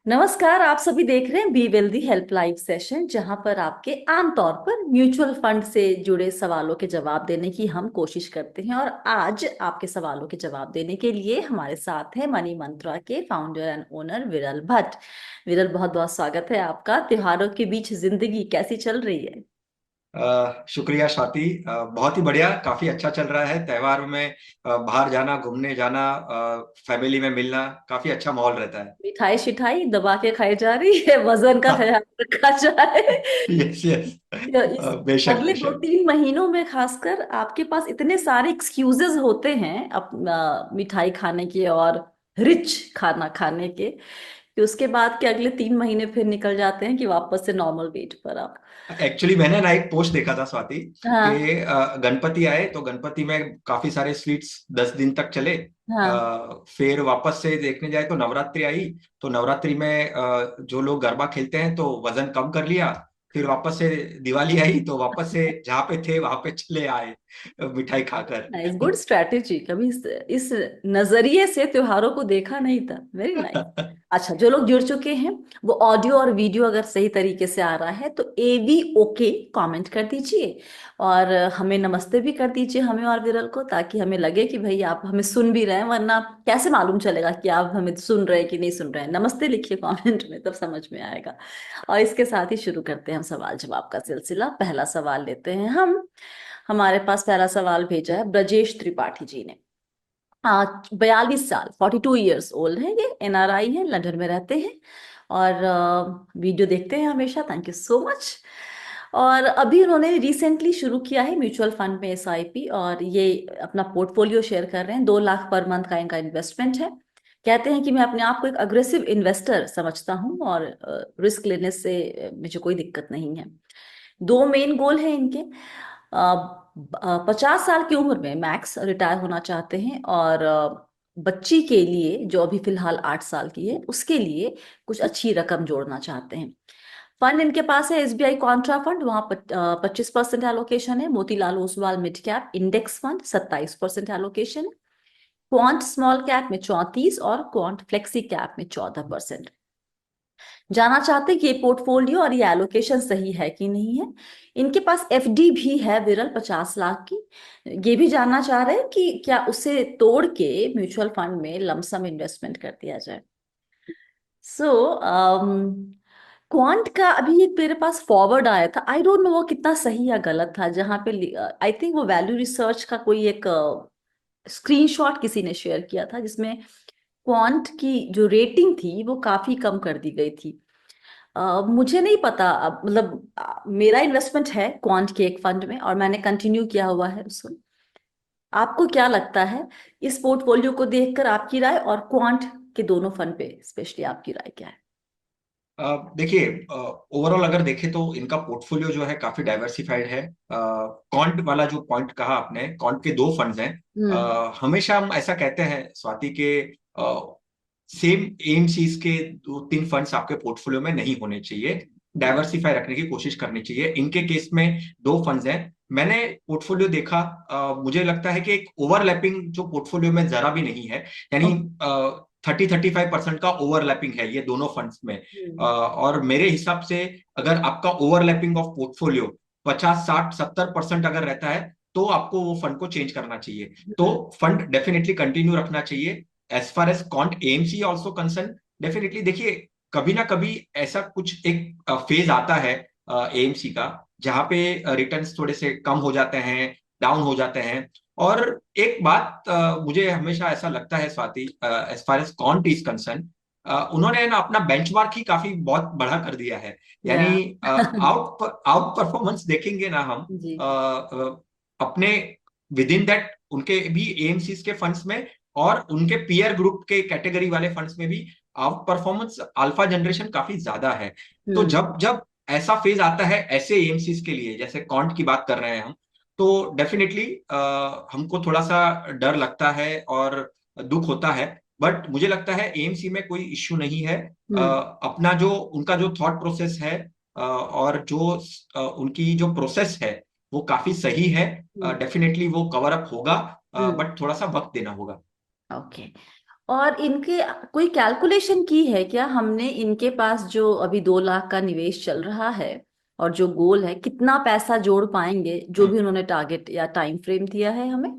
नमस्कार। आप सभी देख रहे हैं be wealthy help live session, जहां पर आपके आमतौर पर म्यूचुअल फंड से जुड़े सवालों के जवाब देने की हम कोशिश करते हैं। और आज आपके सवालों के जवाब देने के लिए हमारे साथ है मनी मंत्रा के फाउंडर एंड ओनर विरल भट्ट। विरल, बहुत बहुत स्वागत है आपका। त्योहारों के बीच जिंदगी कैसी चल रही है? शुक्रिया स्वाति। बहुत ही बढ़िया, काफी अच्छा चल रहा है। त्योहार में बाहर जाना, घूमने जाना, फैमिली में मिलना, काफी अच्छा माहौल रहता है। मिठाई शिठाई दबा के खाई जा रही है, वजन का ख्याल रखा जाए। Yes yes. या इस बेशक अगले दो बेशक। तीन महीनों में खासकर आपके पास इतने सारे एक्सक्यूजेस होते हैं अपना मिठाई खाने के और रिच खाना खाने के, कि उसके बाद के अगले 3 महीने फिर निकल जाते हैं कि वापस से नॉर्मल वेट पर आप। एक्चुअली मैंने ना एक पोस्ट देखा था स्वाति हाँ। कि गणपति आए तो गणपति में काफी सारे स्वीट्स 10 दिन तक चले। हाँ। फिर वापस से देखने जाए तो नवरात्रि आई, तो नवरात्रि में जो लोग गरबा खेलते हैं तो वजन कम कर लिया। फिर वापस से दिवाली आई तो वापस से जहाँ पे थे वहां पे चले आए, मिठाई खाकर। Nice, good strategy. कभी इस नजरिए से त्योहारों को देखा नहीं था। Very nice. अच्छा, जो लोग जुड़ चुके हैं वो ऑडियो और वीडियो अगर सही तरीके से आ रहा है तो ए वी ओके कमेंट कर दीजिए। और हमें नमस्ते भी कर दीजिए, हमें और विरल को, ताकि हमें लगे कि भाई आप हमें सुन भी रहे हैं। वरना कैसे मालूम चलेगा कि आप हमें सुन रहे हैं कि नहीं सुन रहे हैं? नमस्ते लिखिए कमेंट में, तब समझ में आएगा। और इसके साथ ही शुरू करते हैं हम सवाल जवाब का सिलसिला। पहला सवाल लेते हैं हम। हमारे पास पहला सवाल भेजा है ब्रजेश त्रिपाठी जी ने। 42 साल, 42 ईयर्स ओल्ड है ये, एनआरआई है, लंदन में रहते हैं। और वीडियो देखते हैं हमेशा, थैंक यू सो मच। और अभी उन्होंने रिसेंटली शुरू किया है म्यूचुअल फंड में एसआईपी, और ये अपना पोर्टफोलियो शेयर कर रहे हैं। 2 लाख पर मंथ का इनका इन्वेस्टमेंट है। कहते हैं कि मैं अपने आप को एक अग्रेसिव इन्वेस्टर समझता हूँ, और रिस्क लेने से मुझे कोई दिक्कत नहीं है। दो मेन गोल है इनके। 50 साल की उम्र में मैक्स रिटायर होना चाहते हैं, और बच्ची के लिए जो अभी फिलहाल 8 साल की है उसके लिए कुछ अच्छी रकम जोड़ना चाहते हैं। फंड इनके पास है एसबीआई कॉन्ट्रा फंड, वहां 25% एलोकेशन है। Motilal Oswal mid cap index fund 27% allocation है। क्वांट स्मॉल कैप में 34 और क्वांट फ्लेक्सी कैप में 14%। जानना चाहते हैं कि ये पोर्टफोलियो और ये एलोकेशन सही है कि नहीं है। इनके पास एफडी भी है विरल, 50 लाख की। ये भी जानना चाह रहे हैं कि क्या उसे तोड़ के म्यूचुअल फंड में लमसम इन्वेस्टमेंट कर दिया जाए। सो क्वांट का अभी एक मेरे पास फॉरवर्ड आया था, आई डोंट नो वो कितना सही या गलत था, जहां पे आई थिंक वो वैल्यू रिसर्च का कोई एक स्क्रीनशॉट किसी ने शेयर किया था, जिसमें क्वांट की जो रेटिंग थी वो काफी कम कर दी गई थी। मुझे नहीं पता, अब मतलब मेरा इन्वेस्टमेंट है क्वांट के एक फंड में, और मैंने कंटिन्यू किया हुआ है उसको। आपको क्या लगता है इस पोर्टफोलियो को देखकर? आपकी राय, और क्वांट के दोनों फंड पे स्पेशली आपकी राय क्या है? देखिए, ओवरऑल अगर देखें तो इनका पोर्टफोलियो जो है काफी डाइवर्सिफाइड है। कॉन्ट वाला जो पॉइंट कहा आपने, कॉन्ट के दो फंड्स हैं। हम्म। हमेशा हम ऐसा कहते हैं स्वाति के सेम एएमसीज के दो तीन फंड्स आपके पोर्टफोलियो में नहीं होने चाहिए। डाइवर्सिफाई रखने की कोशिश करनी चाहिए। इनके केस में दो फंड्स हैं। मैंने पोर्टफोलियो देखा, मुझे लगता है कि एक ओवरलैपिंग जो पोर्टफोलियो में जरा भी नहीं है। यानी ओके। 35% का ओवरलैपिंग है ये दोनों फंड्स में। और मेरे हिसाब से अगर आपका ओवरलैपिंग ऑफ पोर्टफोलियो 50 60 70% अगर रहता है तो आपको वो फंड को चेंज करना चाहिए। तो फंड डेफिनेटली कंटिन्यू रखना चाहिए। As far as Quant AMC also concern, definitely देखिए, कभी ना कभी ऐसा कुछ एक फेज आता है एएमसी का, जहां पे रिटर्न्स थोड़े से कम हो जाते हैं, डाउन हो जाते हैं। और एक बात मुझे हमेशा ऐसा लगता है Swati, as far as Quant is concern, उन्होंने ना अपना बेंचमार्क ही काफी बहुत बड़ा कर दिया है। या। यानी आउट आउट परफॉर्मेंस देखेंगे ना हम, जी। अपने विद इन दैट उनके भी एएमसीज के फंड्स में और उनके पीयर ग्रुप के कैटेगरी वाले फंड्स में भी आउट परफॉर्मेंस अल्फा जनरेशन काफी ज्यादा है। तो हम्म। जब जब ऐसा फेज आता है ऐसे एएमसीज के लिए, जैसे कॉन्ट की बात कर रहे हैं हम, तो डेफिनेटली हमको थोड़ा सा डर लगता है और दुख होता है। बट मुझे लगता है एएमसी में कोई इश्यू नहीं है। हम्म। अपना जो उनका जो थॉट प्रोसेस है, और जो उनकी जो प्रोसेस है वो काफी सही है। हम्म। डेफिनेटली वो कवर अप होगा, हम्म। बट थोड़ा सा वक्त देना होगा। ओके। और इनके कोई कैलकुलेशन की है क्या हमने, इनके पास जो अभी 2 लाख का निवेश चल रहा है और जो गोल है, कितना पैसा जोड़ पाएंगे, जो भी उन्होंने टारगेट या टाइम फ्रेम दिया है हमें?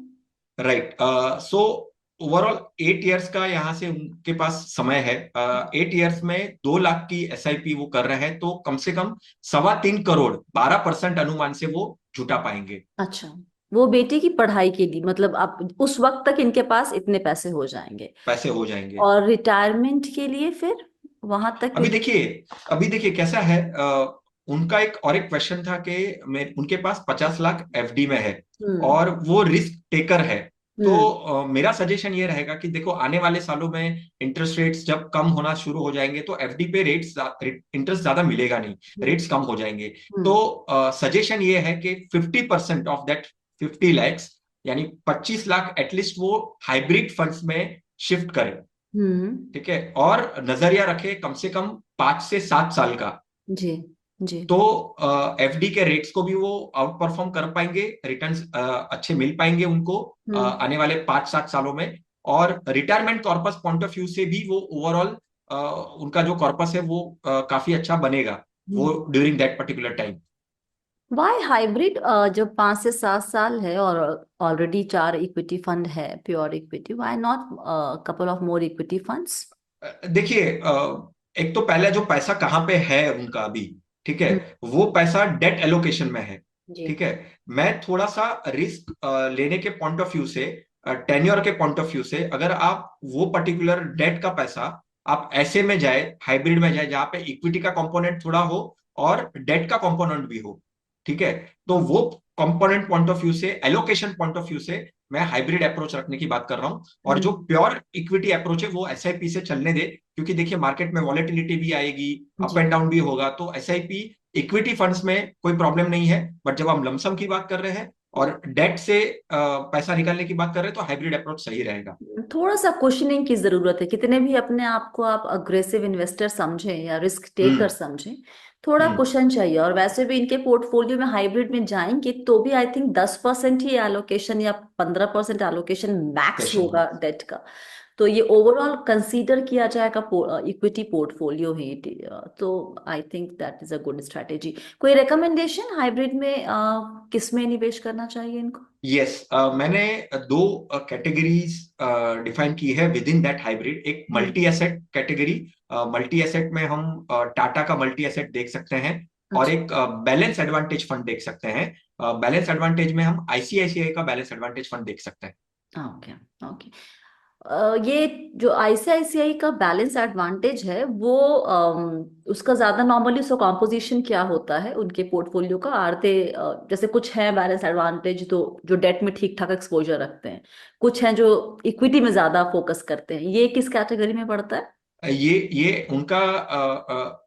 राइट। सो ओवरऑल 8 इयर्स का यहाँ से उनके पास समय है। 8 इयर्स में 2 लाख की एसआईपी वो कर रहे हैं, तो कम से कम 3.25 करोड़ 12% अनुमान से वो जुटा पाएंगे। अच्छा, वो बेटे की पढ़ाई के लिए, मतलब अब उस वक्त तक इनके पास इतने पैसे हो जाएंगे। पैसे हो जाएंगे। और रिटायरमेंट के लिए फिर वहां तक अभी देखिए, अभी देखिए कैसा है। उनका एक क्वेश्चन था कि मैं उनके पास 50 लाख एफडी में है हम्म। और वो रिस्क टेकर है। तो हम्म। मेरा सजेशन ये रहेगा कि देखो, आने वाले सालों में इंटरेस्ट रेट्स जब कम होना शुरू हो जाएंगे तो एफडी पे रेट्स इंटरेस्ट ज्यादा मिलेगा नहीं, हम्म। रेट्स कम हो जाएंगे। तो हम्म। सजेशन ये है कि 50% ऑफ दैट 50 लैक्स, यानी 25 लाख एटलीस्ट वो हाइब्रिड फंड्स में शिफ्ट करें। हम्म। ठीक है, और नजरिया रखे कम से कम 5 से 7 साल का। जी। जी। तो एफडी के रेट्स को भी वो आउट परफॉर्म कर पाएंगे, रिटर्न्स अच्छे मिल पाएंगे उनको हम्म। आने वाले 5-7 सालों में। और retirement corpus point of view से भी वो ओवरऑल उनका जो कॉर्पस है वो काफी अच्छा बनेगा वो हम्म। During that particular time. Why hybrid? जब 5 से 7 साल है और ऑलरेडी 4 इक्विटी फंड है, pure equity, why not couple of more equity funds? देखिए, एक तो पहले जो पैसा कहाँ पे है उनका अभी, ठीक है, हम्म। वो पैसा डेट एलोकेशन में है। जी। ठीक है, मैं थोड़ा सा रिस्क लेने के पॉइंट ऑफ व्यू से, टेन्योर के पॉइंट ऑफ व्यू से, अगर आप वो पर्टिकुलर डेट का पैसा आप ऐसे में जाए, हाइब्रिड में जाए जहां पे इक्विटी का कंपोनेंट थोड़ा हो और डेट का कंपोनेंट भी हो, ठीक है, तो हम्म। वो कंपोनेंट पॉइंट ऑफ व्यू से, एलोकेशन पॉइंट ऑफ व्यू से मैं हाइब्रिड अप्रोच रखने की बात कर रहा हूं। और जो हम्म। प्योर इक्विटी अप्रोच है वो एसआईपी से चलने दे, क्योंकि देखिए मार्केट में वॉलेटिलिटी भी आएगी, अप जी। एंड डाउन भी होगा, तो एसआईपी इक्विटी फंड्स में कोई प्रॉब्लम नहीं है। बट जब हम लमसम की बात कर रहे हैं और डेट से पैसा निकालने की बात कर रहे हैं तो हाइब्रिड अप्रोच सही रहेगा। थोड़ा सा क्वेश्चनिंग की जरूरत है, कितने भी अपने आप को आप अग्रेसिव इन्वेस्टर समझें या रिस्क टेकर हम्म। समझें, थोड़ा हम्म। क्वेश्चन चाहिए। और वैसे भी इनके पोर्टफोलियो में हाइब्रिड में जाएंगे तो भी आई थिंक 10% ही एलोकेशन या 15% एलोकेशन मैक्स क्वेश्चन होगा डेट का। तो ये ओवरऑल कंसीडर किया जाएगा इक्विटी पोर्टफोलियो ही। तो I think that is a good strategy. कोई रिकमेंडेशन हाइब्रिड में किस में निवेश करना चाहिए इनको? यस, मैंने दो कैटेगरीज डिफाइन की है विद इन दैट हाइब्रिड। एक हम्म। Multi asset category, multi asset में हम टाटा का मल्टी एसेट देख सकते हैं, और अच्छा। एक बैलेंस एडवांटेज फंड देख सकते हैं। बैलेंस एडवांटेज में हम आईसीआईसीआई का बैलेंस एडवांटेज फंड देख सकते हैं। ओके। ओके। ये जो आईसीआईसीआई का बैलेंस एडवांटेज है वो उसका ज्यादा नॉर्मली उसका कॉम्पोजिशन क्या होता है उनके पोर्टफोलियो का? आरते जैसे कुछ है बैलेंस एडवांटेज तो जो डेट में ठीक ठाक एक्सपोजर रखते हैं, कुछ हैं जो इक्विटी में ज्यादा फोकस करते हैं, ये किस कैटेगरी में पड़ता है? ये उनका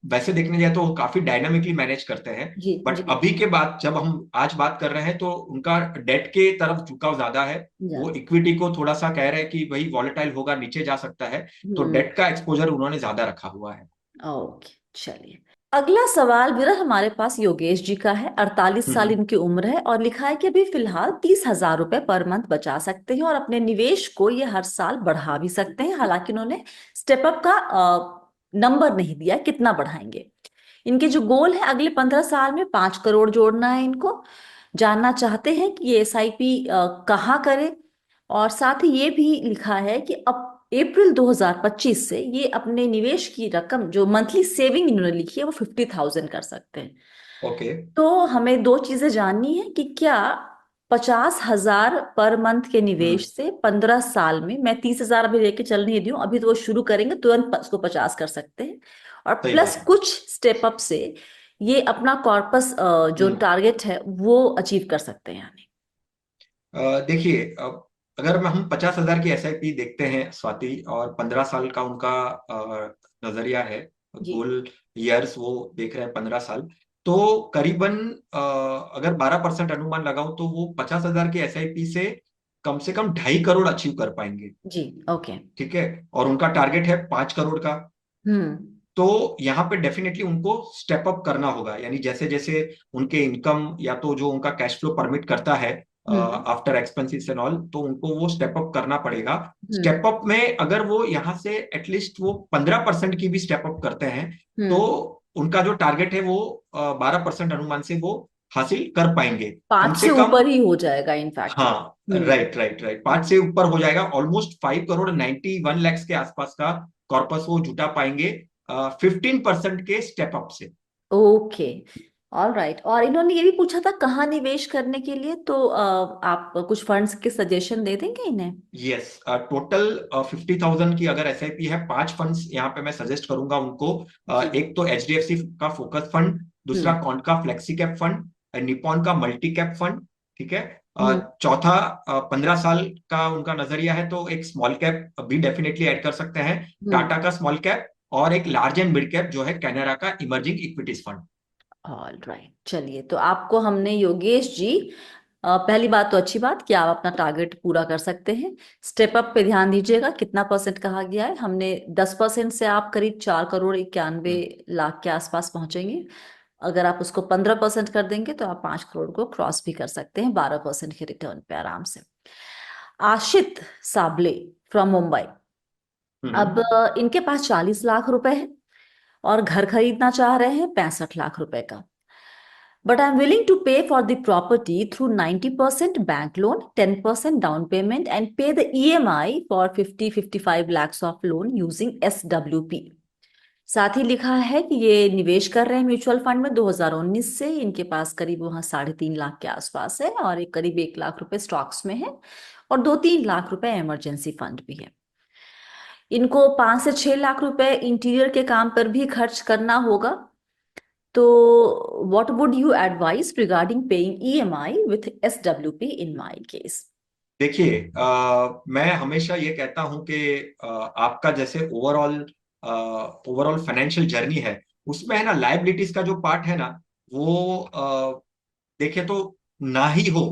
वैसे देखने जाए तो वो काफी डायनामिकली मैनेज करते हैं। जी। बट जी। अभी के बाद जब हम आज बात कर रहे हैं तो उनका डेट के तरफ झुकाव ज्यादा है। वो ज्यादा। इक्विटी को थोड़ा सा कह रहे हैं कि भाई वॉलेटाइल होगा, नीचे जा सकता है, तो हम्म। डेट का एक्सपोजर उन्होंने ज्यादा रखा हुआ है। ओके, चलिए। अगला सवाल विरल हमारे पास योगेश जी का है। 48 साल हम्म। इनकी उम्र है और लिखा है कि अभी फिलहाल 30,000 रुपए पर मंथ बचा सकते हैं और अपने निवेश को ये हर साल बढ़ा भी सकते हैं। हालांकि उन्होंने स्टेप अप का नंबर नहीं दिया कितना बढ़ाएंगे। इनके जो गोल है, अगले 15 साल में 5 करोड़ जोड़ना है इनको। जानना चाहते हैं कि ये एसआईपी कहाँ करें। और साथ ही ये भी लिखा है कि अब अप्रैल 2025 से ये अपने निवेश की रकम, जो मंथली सेविंग इन्होंने लिखी है, वो 50,000 कर सकते हैं। ओके। तो हमें दो चीजें जाननी है कि क्या 50,000 पर मंथ के हम्म। निवेश से 15 साल में, मैं 30,000 अभी लेके चल नहीं रही हूँ, अभी तो वो शुरू करेंगे तुरंत उसको 50 कर सकते हैं, और सही प्लस बात है। कुछ स्टेप अप से ये अपना कॉर्पस जो हम्म। टारगेट है वो अचीव कर सकते हैं यानी। देखिए, अगर हम 50,000 की एसआईपी देखते हैं स्वाति, और 15 साल का उनका नजरिया है, जी। गोल ईयर्स वो देख रहे हैं 15 साल, तो करीबन अगर 12% अनुमान लगाऊं तो वो 50,000 की एसआईपी से कम 2.5 करोड़ अचीव कर पाएंगे। जी। ओके। ठीक है, और उनका टारगेट है 5 करोड़ का। हम्म। तो यहाँ पे डेफिनेटली उनको स्टेप अप करना होगा, यानी जैसे जैसे उनके इनकम या तो जो उनका कैश फ्लो परमिट करता है आफ्टर एक्सपेंसेस एंड ऑल, तो उनको वो स्टेप अप करना पड़ेगा। हम्म स्टेप अप में अगर वो यहाँ से एटलीस्ट वो 15% की भी स्टेप अप करते हैं, तो हम्म। उनका जो टारगेट है वो 12% अनुमान से वो हासिल कर पाएंगे। कम 5 से से कम, ऊपर ही हो जाएगा इनफैक्ट वो। हाँ राइट राइट राइट, 5 से ऊपर हो जाएगा। ऑलमोस्ट 5 करोड़ 91 लाख के आसपास का कॉर्पस वो जुटा पाएंगे 15% के स्टेप अप से। ओके। All right. और इन्होंने ये भी पूछा था कहाँ निवेश करने के लिए, तो आप कुछ फंड्स के सजेशन दे देंगे इन्हें? यस, टोटल 50,000 की अगर एसआईपी है, 5 फंड्स यहाँ पे मैं सजेस्ट करूंगा उनको। जी। एक तो एचडीएफसी का फोकस फंड, दूसरा हम्म कॉन का फ्लेक्सी कैप फंड, निपॉन का मल्टी कैप फंड, ठीक है। हम्म चौथा, 15 साल का उनका नजरिया है तो एक स्मॉल कैप भी डेफिनेटली ऐड कर सकते हैं, हम्म। टाटा का स्मॉल कैप, और एक लार्ज एंड मिड कैप जो है कैनरा का emerging equities fund. All right, चलिए तो आपको हमने योगेश जी, पहली बात तो अच्छी बात कि आप अपना टारगेट पूरा कर सकते हैं। स्टेप अप पे ध्यान दीजिएगा, कितना परसेंट कहा गया है हमने? 10% से आप करीब 4 करोड़ 91 लाख के आसपास पहुंचेंगे। अगर आप उसको 15% कर देंगे तो आप 5 करोड़ को क्रॉस भी कर सकते हैं 12% के रिटर्न पे आराम से। आशित साबले फ्रॉम मुंबई। अब हम्म। इनके पास 40 लाख रुपए है और घर खरीदना चाह रहे हैं 65 लाख रुपए का। But I'm willing to pay for the property through 90% bank loan, 10% down payment, and pay the EMI for 55 lakhs of loan using SWP। साथ ही लिखा है कि ये निवेश कर रहे हैं म्यूचुअल फंड में 2019 से। इनके पास करीब वहाँ 3.5 लाख के आसपास है और एक करीब 1 लाख रुपए स्टॉक्स में है और 2-3 लाख रुपए इमरजेंसी फंड भी है। इनको 5 से 6 लाख रुपए इंटीरियर के काम पर भी खर्च करना होगा। तो what would you advise regarding paying EMI with SWP in my case? देखिए, मैं हमेशा ये कहता हूं कि आपका जैसे ओवरऑल फाइनेंशियल जर्नी है, उसमें है ना लाइबिलिटीज का जो पार्ट है ना, वो देखे तो ना ही हो।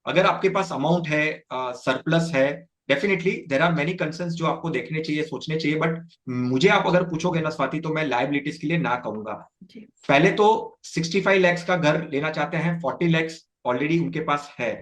अगर आपके पास अमाउंट है, सरप्लस है, definitely there are many concerns जो आपको देखने चाहिए, सोचने चाहिए, बट मुझे आप अगर पूछोगे ना स्वाति, तो मैं लाइबिलिटीज के लिए ना कहूंगा। जी। पहले तो 65 लैक्स का घर लेना चाहते हैं, 40 लैक्स ऑलरेडी उनके पास है।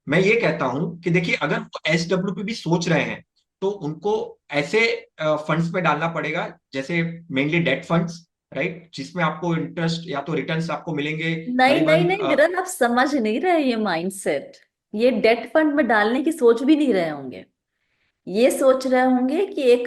मैं ये कहता हूं कि देखिए, अगर वो एसडब्ल्यूपी भी सोच रहे हैं तो उनको ऐसे फंड्स में डालना पड़ेगा, जैसे मेनली डेट फंड्स, राइट, जिसमें आपको इंटरेस्ट या तो रिटर्न्स आपको मिलेंगे नहीं नहीं करीबन। नहीं विरन, आप समझ नहीं रहे ये माइंडसेट। ये डेट फंड में डालने की सोच भी नहीं रहे होंगे। ये सोच रहे होंगे कि एक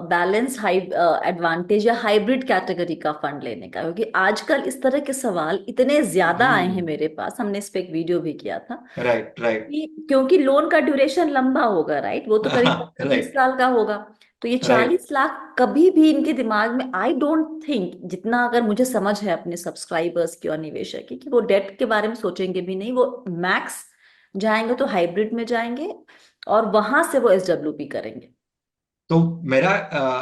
बैलेंस हाई एडवांटेज या हाइब्रिड कैटेगरी का फंड लेने का, क्योंकि आजकल इस तरह के सवाल इतने ज्यादा आए हैं हम्म। मेरे पास। हमने इस पे एक वीडियो भी किया था राइट राइट। क्योंकि लोन का ड्यूरेशन लंबा होगा, राइट, वो तो करीब 15-20 राइट साल का होगा। तो ये राइट। 40 लाख कभी भी इनके दिमाग में, आई डोंट थिंक, जितना अगर मुझे समझ है अपने सब्सक्राइबर्स की और निवेशक की, कि वो डेट के बारे में सोचेंगे भी नहीं। वो मैक्स जाएंगे तो हाइब्रिड में जाएंगे और वहां से वो SWP करेंगे। तो मेरा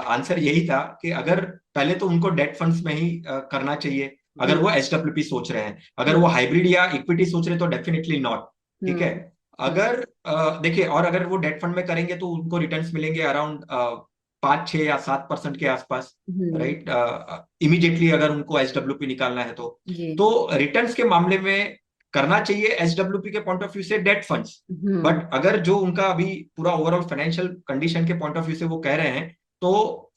आंसर यही था कि अगर पहले तो उनको डेट फंड्स में ही करना चाहिए, अगर हम्म वो एचडब्ल्यूपी सोच रहे हैं। अगर वो हम्म हाइब्रिड या इक्विटी सोच रहे हैं तो डेफिनेटली नॉट। ठीक है। हम्म हम्म अगर देखिए, और अगर वो डेट फंड में करेंगे तो उनको रिटर्न्स मिलेंगे अराउंड 5 6 या 7% के आसपास, हम्म, राइट, इमीडिएटली अगर उनको एचडब्ल्यूपी निकालना है तो। जी। तो रिटर्न्स के मामले में करना चाहिए एचडब्ल्यूपी के पॉइंट ऑफ व्यू से डेट फंड्स। हम्म बट अगर जो उनका अभी पूरा ओवरऑल फाइनेंशियल कंडीशन के पॉइंट ऑफ व्यू से वो कह रहे हैं, तो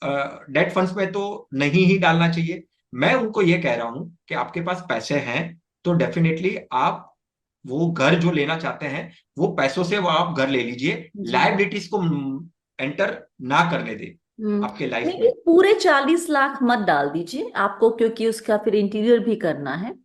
डेट फंड्स में तो नहीं ही डालना चाहिए। मैं उनको ये कह रहा हूं कि आपके पास पैसे हैं तो डेफिनेटली आप वो घर जो लेना चाहते हैं, वो पैसों से वो आप घर ले लीजिए। जी। लाइबिलिटीज को एंटर ना करने दे आपके लाइफ नहीं, में। पूरे 40 लाख मत डाल दीजिए आपको, क्योंकि उसका फिर इंटीरियर भी करना है।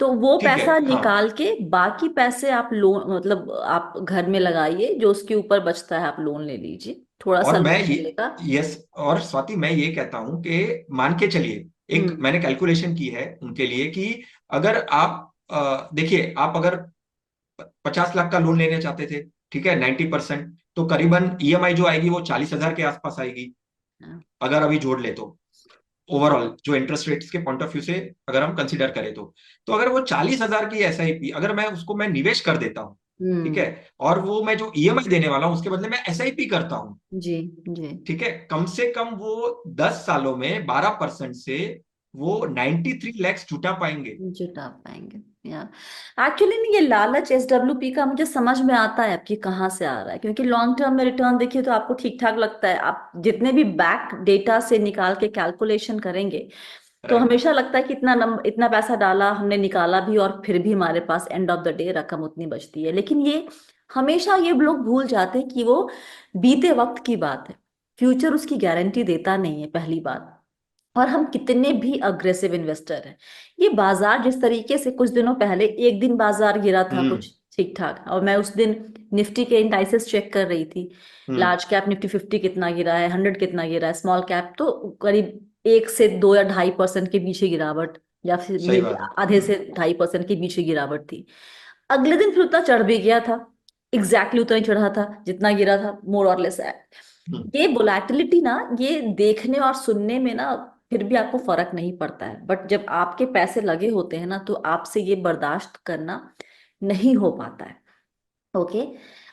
तो वो ठीक है, पैसा हाँ। निकाल के बाकी पैसे आप लोन, मतलब आप घर में लगाइए, जो उसके ऊपर बचता है आप लोन ले लीजिए, थोड़ा सा और मैं लोन ये, मिलेगा। यस, और स्वाति मैं ये कहता हूं कि मान के चलिए, एक हम्म मैंने कैलकुलेशन की है उनके लिए कि अगर आप देखिए, आप अगर 50 लाख का लोन लेने चाहते थे, ठीक है, 90%, तो करीबन ईएमआई जो आएगी वो 40,000 के आसपास आएगी, हाँ, अगर अभी जोड़ ले तो। ओवरऑल जो इंटरेस्ट रेट्स के पॉइंट ऑफ व्यू से अगर हम कंसिडर करें तो अगर वो 40,000 की एसआईपी अगर मैं निवेश कर देता हूँ, ठीक हम्म है, और वो मैं जो ईएमआई देने वाला हूँ उसके बदले में एसआईपी करता हूँ, जी जी। ठीक है, कम से कम वो 10 सालों में 12% से वो 93 लैक्स जुटा पाएंगे। जुटा पाएंगे। या एक्चुअली नहीं, ये लालच SWP का मुझे समझ में आता है आपकी कहाँ से आ रहा है, क्योंकि लॉन्ग टर्म में रिटर्न देखिए तो आपको ठीक ठाक लगता है, आप जितने भी बैक डेटा से निकाल के कैलकुलेशन करेंगे तो राइट। हमेशा लगता है कि इतना पैसा डाला हमने, निकाला भी, और फिर भी हमारे पास एंड ऑफ द डे रकम उतनी बचती है। लेकिन ये हमेशा ये लोग भूल जाते हैं कि वो बीते वक्त की बात है, फ्यूचर उसकी गारंटी देता नहीं है, पहली बात। और हम कितने भी अग्रेसिव इन्वेस्टर हैं, ये बाजार जिस तरीके से, कुछ दिनों पहले एक दिन बाजार गिरा था हम्म। कुछ ठीक ठाक, और मैं उस दिन निफ्टी के इंडाइसेस चेक कर रही थी। हम्म। लार्ज कैप निफ्टी 50 कितना गिरा है, 100 कितना गिरा है, स्मॉल कैप तो करीब 1 से 2 या 2.5% के पीछे गिरावट, या फिर सही मे बी बात है। आधे से 2.5% के पीछे गिरावट थी। अगले दिन फिर उतना चढ़ भी गया था, एग्जैक्टली उतना ही चढ़ा था जितना गिरा था, मोर और लेस। हम्म। ये वोलैटिलिटी ना, ये देखने और सुनने में ना फिर भी आपको फर्क नहीं पड़ता है, बट जब आपके पैसे लगे होते हैं ना तो आपसे ये बर्दाश्त करना नहीं हो पाता है। ओके,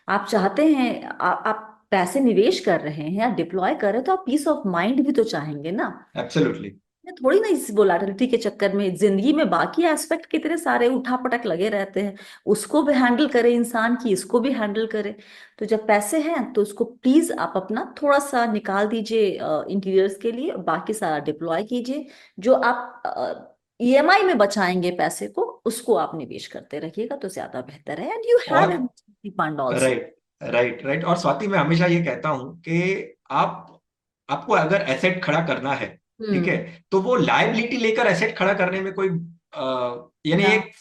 आप चाहते हैं, आप पैसे निवेश कर रहे हैं या डिप्लॉय कर रहे हैं तो आप पीस ऑफ माइंड भी तो चाहेंगे ना। एब्सोल्युटली। ये थोड़ी ना इस वोलाटिलिटी के चक्कर में जिंदगी में बाकी एस्पेक्ट कितने सारे उठापटक लगे रहते हैं, उसको भी हैंडल करे इंसान की, इसको भी हैंडल करे। तो जब पैसे हैं तो उसको प्लीज आप अपना थोड़ा सा निकाल दीजिए इंटीरियर्स के लिए, बाकी सारा डिप्लॉय कीजिए। जो आप EMI में बचाएंगे पैसे को, उसको आप निवेश करते रहिएगा तो ज्यादा बेहतर है, एंड यू हैव और emergency fund also. Right, right, right. और स्वाति, मैं हमेशा ये कहता हूं कि आप आपको अगर एसेट खड़ा करना है, ठीक है, हम्म। तो वो लायबिलिटी लेकर एसेट खड़ा करने में कोई यानी या एक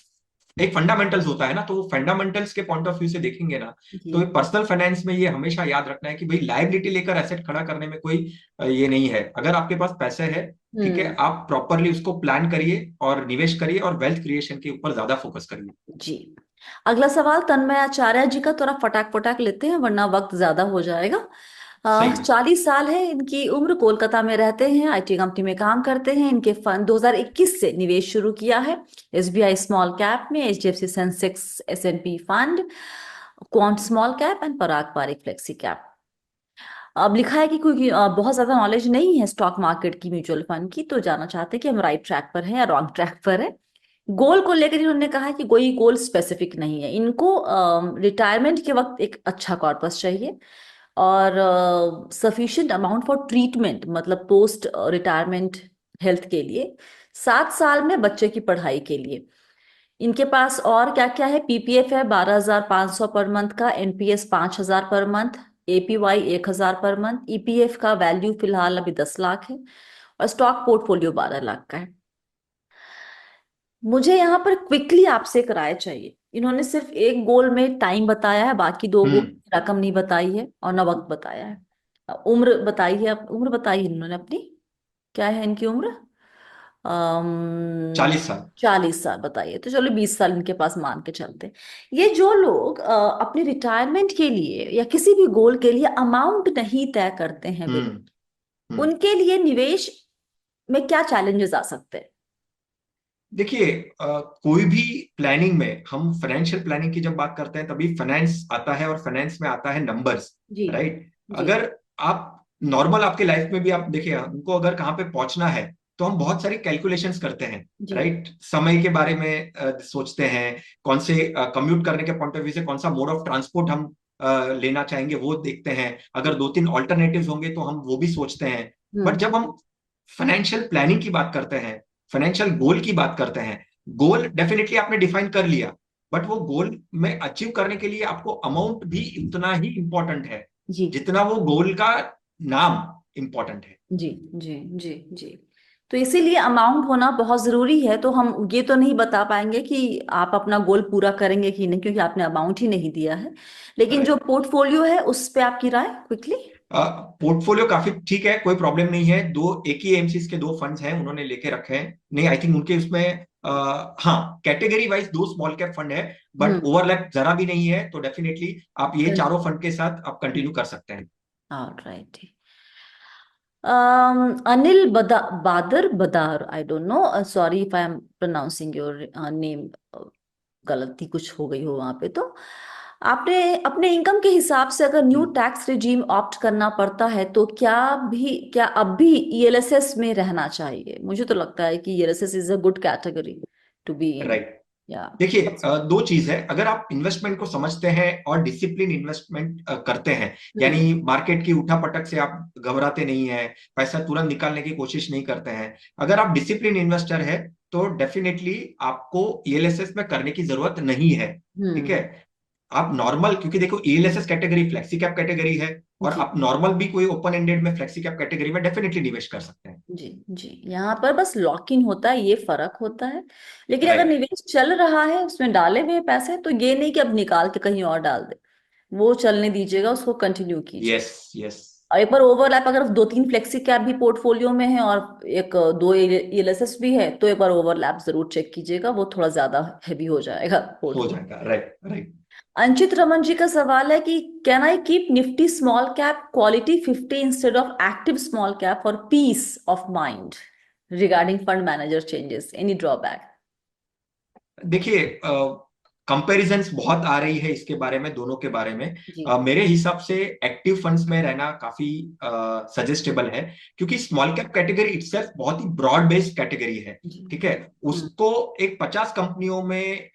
एक फंडामेंटल्स होता है ना, तो वो फंडामेंटल्स के पॉइंट ऑफ व्यू से देखेंगे ना, जी। तो पर्सनल फाइनेंस में ये हमेशा याद रखना है कि भाई लायबिलिटी लेकर एसेट खड़ा करने में कोई ये नहीं है। अगर आपके पास पैसे है, ठीक है, हम्म। आप प्रॉपरली उसको प्लान करिए और निवेश करिए और वेल्थ क्रिएशन के ऊपर ज्यादा फोकस करिए। जी। अगला सवाल तन्मय आचार्य जी का, थोड़ा फटाक फटाक लेते हैं वरना वक्त ज्यादा हो जाएगा। सही है। 40 साल है इनकी उम्र, कोलकाता में रहते हैं, IT कंपनी में काम करते हैं। इनके फंड 2021 से निवेश शुरू किया है, SBI स्मॉल कैप में, HDFC Sensex S&P fund, Quant small cap and Parag Parikh flexi cap. अब लिखा है कि कोई बहुत ज्यादा नॉलेज नहीं है स्टॉक मार्केट की, म्यूचुअल फंड की, तो जानना चाहते हैं कि हम राइट ट्रैक पर हैं या रॉन्ग ट्रैक पर है। गोल को लेकर इन्होंने कहा है कि कोई गोल स्पेसिफिक नहीं है इनको, रिटायरमेंट के वक्त एक अच्छा कॉर्पस चाहिए, और सफिशिएंट अमाउंट फॉर ट्रीटमेंट, मतलब पोस्ट रिटायरमेंट हेल्थ के लिए, 7 साल में बच्चे की पढ़ाई के लिए। इनके पास और क्या क्या है, PPF है 12,500 पर मंथ का, NPS 5,000 per month, APY 1,000 per month, EPF का वैल्यू फिलहाल अभी 10 लाख है, और स्टॉक पोर्टफोलियो 12 लाख का है। मुझे यहाँ पर क्विकली आपसे एक राय चाहिए। इन्होंने सिर्फ एक गोल में टाइम बताया है, बाकी दो गोल हम्म। में रकम नहीं बताई है और न वक्त बताया है। उम्र बताई है, उम्र बताई है इन्होंने अपनी, क्या है इनकी उम्र, 40 साल। 40 साल बताइए, तो चलो 20 साल इनके पास मान के चलते हैं। ये जो लोग अपने रिटायरमेंट के लिए या किसी भी गोल के लिए अमाउंट नहीं तय करते हैं हम्म। विवेक, हम्म। उनके लिए निवेश में क्या चैलेंजेस आ सकते हैं? देखिए, कोई भी प्लानिंग में हम फाइनेंशियल प्लानिंग की जब बात करते हैं तभी फाइनेंस आता है, और फाइनेंस में आता है नंबर्स। जी। राइट। जी। अगर आप नॉर्मल आपके लाइफ में भी आप देखिए, हमको अगर कहाँ पे पहुंचना है तो हम बहुत सारी कैलकुलेशंस करते हैं। जी। राइट, समय के बारे में सोचते हैं, कौन से कम्यूट करने के पॉइंट ऑफ व्यू से कौन सा मोड ऑफ ट्रांसपोर्ट हम लेना चाहेंगे वो देखते हैं, अगर दो तीन ऑल्टरनेटिव्स होंगे तो हम वो भी सोचते हैं। बट हम्म। जब हम फाइनेंशियल प्लानिंग की बात करते हैं, फाइनेंशियल गोल की बात करते हैं, गोल डेफिनेटली आपने डिफाइन कर लिया, बट वो गोल में अचीव करने के लिए आपको अमाउंट भी उतना ही इंपॉर्टेंट है जी। जितना वो गोल का नाम इंपॉर्टेंट है। जी। जी। जी। जी। तो इसीलिए अमाउंट होना बहुत जरूरी है। तो हम ये तो नहीं बता पाएंगे कि आप अपना गोल पूरा करेंगे कि नहीं, क्योंकि आपने अमाउंट ही नहीं दिया है। लेकिन जो राइट। पोर्टफोलियो है उस पे आपकी राय क्विकली। पोर्टफोलियो काफी ठीक है, कोई प्रॉब्लम नहीं है। दो एक ही एमसीज के दो फंड्स हैं उन्होंने लेके रखे हैं, नहीं आई थिंक उनके उसमें हाँ, कैटेगरी वाइज दो स्मॉल कैप फंड है, बट हम्म। ओवरलैप जरा भी नहीं है, तो डेफिनेटली आप ये हम्म। चारों फंड के साथ आप कंटिन्यू कर सकते हैं। ऑलराइट। अनिल बादर Badar, I don't know, sorry if I am pronouncing your name, गलती कुछ हो गई हो वहां पे तो। आपने अपने इनकम के हिसाब से अगर न्यू हम्म। टैक्स रिजीम ऑप्ट करना पड़ता है तो क्या अब भी ELSS में रहना चाहिए? मुझे तो लगता है कि ELSS is a good category to be in. Right. या देखिए, दो चीज है। अगर आप इन्वेस्टमेंट को समझते हैं और डिसिप्लिन इन्वेस्टमेंट करते हैं, हम्म यानी मार्केट की उठापटक से आप घबराते नहीं है, पैसा तुरंत निकालने की कोशिश नहीं करते हैं, अगर आप डिसिप्लिन इन्वेस्टर है, तो डेफिनेटली आपको ईएलएसएस में करने की जरूरत नहीं है। ठीक है। हम्म। आप नॉर्मल, क्योंकि देखो ELSS category flexi cap category है, और जी आप नॉर्मल भी कोई ओपन एंडेड में फ्लेक्सी कैप कैटेगरी में डेफिनेटली निवेश कर सकते हैं। जी जी, यहाँ पर बस लॉक इन होता है, ये फर्क होता है। लेकिन अगर राइट। निवेश चल रहा है, उसमें डाले हुए हैं पैसे, तो ये नहीं कि अब निकाल के कहीं और डाल दे, वो चलने दीजिएगा, उसको कंटिन्यू कीजिए। Yes yes. और एक बार ओवरलैप, अगर दो तीन फ्लेक्सी कैप भी पोर्टफोलियो में है और एक दो ईएलएसएस भी है, तो एक बार ओवरलैप जरूर चेक कीजिएगा, वो थोड़ा ज्यादा हैवी हो जाएगा हो पोर्टफोलियो। जाएगा। Right right. अंचित रमन जी का सवाल है कि can I keep Nifty small cap quality 50 instead of active small cap for peace of mind regarding fund manager changes, any drawback? देखिए, कंपैरिजंस बहुत आ रही है इसके बारे में, दोनों के बारे में। जी। मेरे हिसाब से एक्टिव फंड्स में रहना काफी सजेस्टेबल है, क्योंकि स्मॉल कैप कैटेगरी इटसेल्फ बहुत ही ब्रॉड बेस्ड कैटेगरी है। जी। ठीक है। हम्म उसको एक 50 कंपनियों में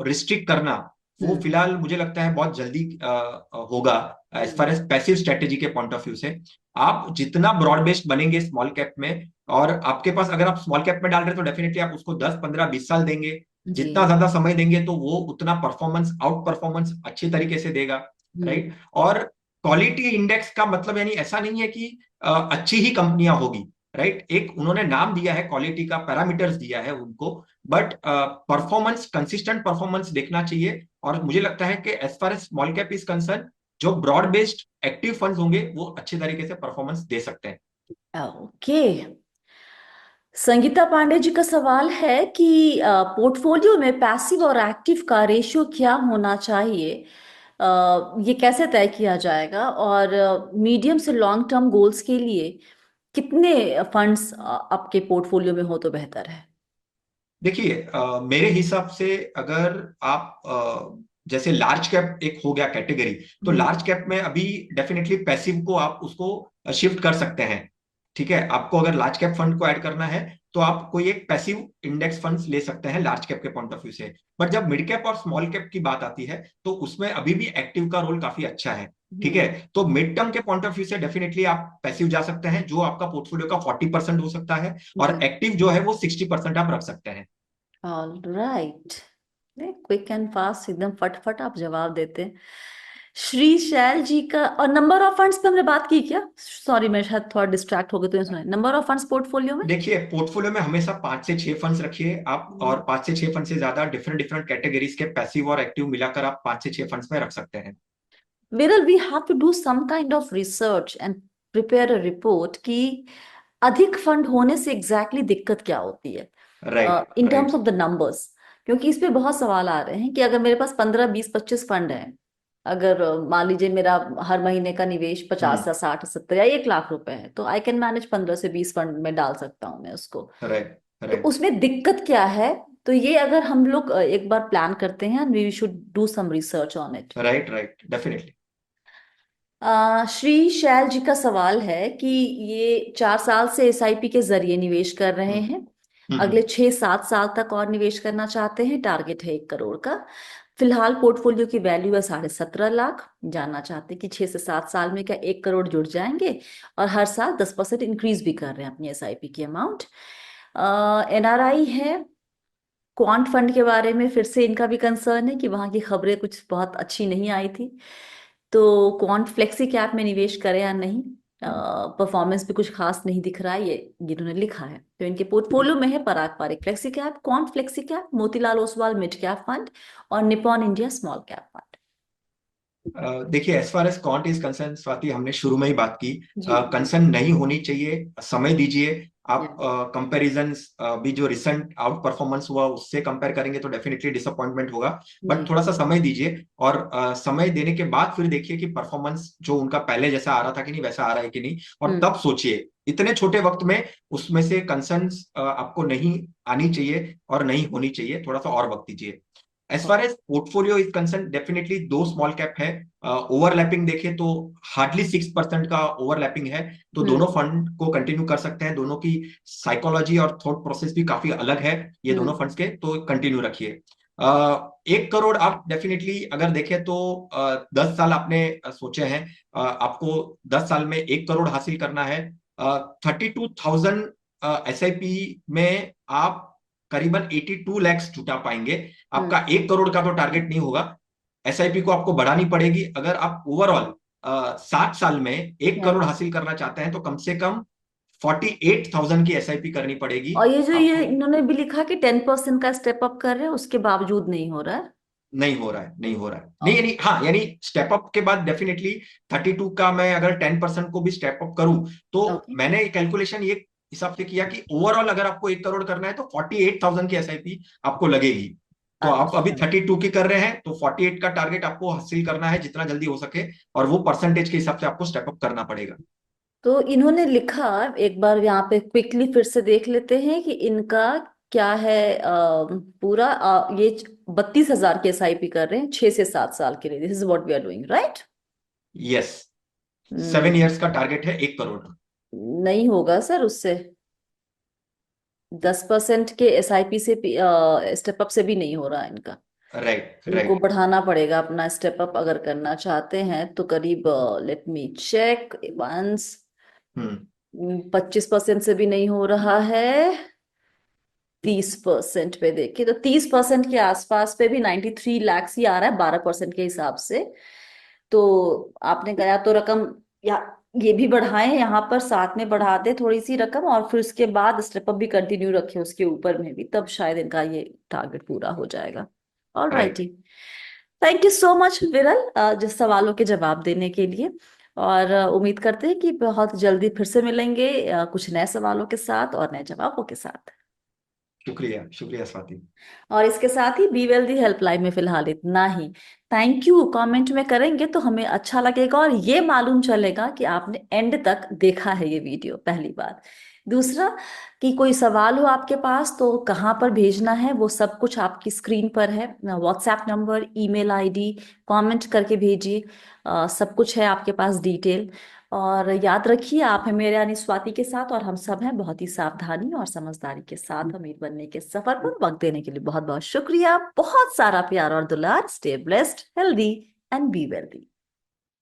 रिस्ट्रिक्ट करना, वो हम्म फिलहाल मुझे लगता है बहुत जल्दी होगा, एज फार हम्म एज पैसिव स्ट्रेटेजी के पॉइंट ऑफ व्यू से। आप जितना ब्रॉड बेस्ड बनेंगे स्मॉल कैप में, और आपके पास अगर आप स्मॉल कैप में डाल रहे हैं, तो डेफिनेटली आप उसको 10 15 20 साल देंगे। जी। जितना ज्यादा समय देंगे, तो वो उतना परफॉर्मेंस, आउट परफॉर्मेंस अच्छी तरीके से देगा। राइट। हम्म और क्वालिटी इंडेक्स का मतलब यानी ऐसा नहीं है कि अच्छी ही कंपनियां होगी। राइट। एक उन्होंने नाम दिया है, क्वालिटी का पैरामीटर्स दिया है उनको, बट परफॉर्मेंस, कंसिस्टेंट परफॉर्मेंस देखना चाहिए। और मुझे लगता है कि as far as small cap is concern, जो ब्रॉड बेस्ड एक्टिव फंड्स होंगे वो अच्छे तरीके से परफॉर्मेंस दे सकते हैं। ओके। संगीता पांडे जी का सवाल है कि पोर्टफोलियो में पैसिव और एक्टिव का रेशियो क्या होना चाहिए, ये कैसे तय किया जाएगा, और मीडियम से लॉन्ग टर्म गोल्स के लिए कितने फंड्स आपके पोर्टफोलियो में हो तो बेहतर है? देखिए, मेरे हिसाब से अगर आप जैसे लार्ज कैप एक हो गया कैटेगरी, तो हम्म लार्ज कैप में अभी डेफिनेटली पैसिव को आप उसको शिफ्ट कर सकते हैं। ठीक है। आपको अगर लार्ज कैप फंड को ऐड करना है, तो आप कोई एक पैसिव इंडेक्स फंड्स ले सकते हैं लार्ज कैप के पॉइंट ऑफ व्यू से। बट जब मिड कैप और स्मॉल कैप की बात आती है, तो उसमें अभी भी एक्टिव का रोल काफी अच्छा है। ठीक है। हम्म तो मिड टर्म के पॉइंट ऑफ व्यू से डेफिनेटली आप पैसिव जा सकते हैं, जो आपका पोर्टफोलियो का 40% हो सकता है, और जी। एक्टिव जो है वो 60% आप रख सकते हैं। All right. Quick and fast, एकदम फटफट आप जवाब देते हैं। श्री शैल जी का, और नंबर ऑफ फंड्स पे हमने बात की क्या? सॉरी, मैं शायद थोड़ा डिस्ट्रैक्ट हो गई, तो सुना नंबर ऑफ फंड्स पोर्टफोलियो में। देखिए, पोर्टफोलियो में हमेशा 5 से 6 फंड्स रखिए आप, और 5 से 6 फंड से ज्यादा डिफरेंट डिफरेंट कैटेगरीज के पैसिव और एक्टिव मिलाकर आप 5 से 6 फंड्स में रख सकते हैं। Viral, we have to do some kind of research and prepare a report कि अधिक फंड होने से एग्जैक्टली दिक्कत क्या होती है right in terms right. Of the numbers. क्योंकि इस पे बहुत सवाल आ रहे हैं कि अगर मेरे पास 15 20 25 फंड हैं, अगर मान लीजिए मेरा हर महीने का निवेश 50 या 60 या 70 या 1 लाख रुपए है, तो आई कैन मैनेज 15 से 20 फंड में डाल सकता हूँ मैं उसको। राइट तो राइट उसमें दिक्कत क्या है? तो ये अगर हम लोग एक बार प्लान करते हैं, we should do some research on it. Right right definitely. Shri Shail ji का सवाल है कि ये 4 साल से एसआईपी के जरिए निवेश कर रहे हम्म हैं, हम्म। अगले 6 7 साल तक और निवेश करना चाहते हैं, टारगेट है 1 करोड़ का। फिलहाल पोर्टफोलियो की वैल्यू है 17.5 लाख, जानना चाहते हैं कि 6 से 7 साल में क्या 1 करोड़ जुड़ जाएंगे, और हर साल 10% इंक्रीज भी कर रहे हैं अपनी एसआईपी की अमाउंट। एनआरआई है। क्वांट फंड के बारे में फिर से इनका भी कंसर्न है कि वहां की खबरें कुछ बहुत अच्छी नहीं आई थी, तो क्वांट फ्लेक्सी कैप में निवेश करें या नहीं, परफॉर्मेंस भी कुछ खास नहीं दिख रहा है, ये इन्होंने लिखा है। तो इनके पोर्टफोलियो में है Parag Parikh flexi cap, Quant flexi cap, Motilal Oswal mid cap fund, और Nippon India small cap fund. देखिए, as far as Quant is concerned, Swati, हमने शुरू में ही बात की, जी जी। कंसर्न नहीं होनी चाहिए, समय दीजिए या, आप। कंपैरिजंस भी जो रिसेंट आउट परफॉर्मेंस हुआ उससे कंपेयर करेंगे तो डेफिनेटली डिसअपॉइंटमेंट होगा। बट जी। थोड़ा सा समय दीजिए, और समय देने के बाद फिर देखिए कि परफॉर्मेंस जो उनका पहले जैसा आ रहा था कि नहीं, वैसा आ रहा है कि नहीं, और हम्म तब सोचिए। इतने छोटे वक्त में उसमें से कंसर्न्स आपको नहीं आनी चाहिए और नहीं होनी चाहिए, थोड़ा सा और वक्त दीजिए। As far as portfolio is concern, definitely दो स्मॉल कैप है। ओवरलैपिंग देखे तो हार्डली 6% का ओवरलैपिंग है, तो दोनों हम्म फंड को कंटिन्यू कर सकते हैं। दोनों की साइकोलॉजी और थॉट प्रोसेस भी काफी अलग है, ये दोनों हम्म फंड्स के, तो कंटिन्यू रखिए। 1 करोड़ आप डेफिनेटली अगर देखें तो 10 साल आपने सोचे हैं, आपको 10 साल में 1 करोड़ हासिल करना है। 32,000 SIP में आप करीबन 82 लाख जुटा पाएंगे। आपका 1 करोड़ का तो टारगेट नहीं होगा, SIP को आपको बढ़ानी पड़ेगी। अगर आप ओवरऑल 7 साल में 1 करोड़ हम्म। हासिल करना चाहते हैं तो कम से कम 48,000 की SIP करनी पड़ेगी और ये जो ये आपको। इन्होंने भी लिखा कि 10% का स्टेप अप कर रहे हैं, उसके बावजूद नहीं हो रहा है। नहीं हो रहा है, नहीं हो रहा है, नहीं ओके। यानी हाँ, यानी स्टेप अप के बाद डेफिनेटली 32 का मैं अगर 10% को भी स्टेप अप करूं तो ओके। मैंने कैलकुलेशन ये हिसाब से किया कि ओवरऑल अगर आपको 1 करोड़ करना है तो 48,000 की SIP आपको लगेगी। तो आप अभी अच्छा, 32 की कर रहे हैं तो 48 का टारगेट आपको हासिल करना है जितना जल्दी हो सके, और वो परसेंटेज के हिसाब से आपको स्टेप अप करना पड़ेगा। तो इन्होंने लिखा, एक बार यहाँ पे क्विकली फिर से देख लेते हैं कि इनका क्या है। पूरा ये 32,000 की SIP कर रहे हैं 6 से 7 साल के लिए। This is what we are doing, right? Yes, 7 years का टारगेट है 1 करोड़। नहीं होगा सर उससे। 10% के SIP से स्टेप अप से भी नहीं हो रहा है इनका। राइट इनको राइट। बढ़ाना पड़ेगा अपना स्टेप अप अगर करना चाहते हैं तो करीब, लेट मी चेक वंस, हम्म। 25% से भी नहीं हो रहा है। 30% पे देखिए तो 30% के आसपास पे भी 93 लाख ही आ रहा है 12% के हिसाब से। तो आपने कहा तो रकम, या ये भी बढ़ाएं यहाँ पर, साथ में बढ़ा दे थोड़ी सी रकम और फिर उसके बाद स्टेप अप भी कंटिन्यू रखें उसके ऊपर में भी, तब शायद इनका ये टारगेट पूरा हो जाएगा। All right. Righty. Thank you so much विरल, जिस सवालों के जवाब देने के लिए। और उम्मीद करते हैं कि बहुत जल्दी फिर से मिलेंगे कुछ नए सवालों के साथ और नए जवाबों के साथ। शुक्रिया शुक्रिया स्वाति। और इसके साथ ही बी वेल्दी हेल्पलाइन में फिलहाल इतना ही। थैंक यू कमेंट में करेंगे तो हमें अच्छा लगेगा और ये मालूम चलेगा कि आपने एंड तक देखा है ये वीडियो पहली बार। दूसरा, कि कोई सवाल हो आपके पास तो कहाँ पर भेजना है वो सब कुछ आपकी स्क्रीन पर है। WhatsApp number, email ID, comment करके भेजिए। सब कुछ है आपके पास डिटेल। और याद रखिए आप हैं मेरे यानी स्वाति के साथ, और हम सब हैं बहुत ही सावधानी और समझदारी के साथ अमीर बनने के सफर पर। वक्त देने के लिए बहुत बहुत शुक्रिया। बहुत सारा प्यार और दुलार। Stay blessed, healthy and be wealthy.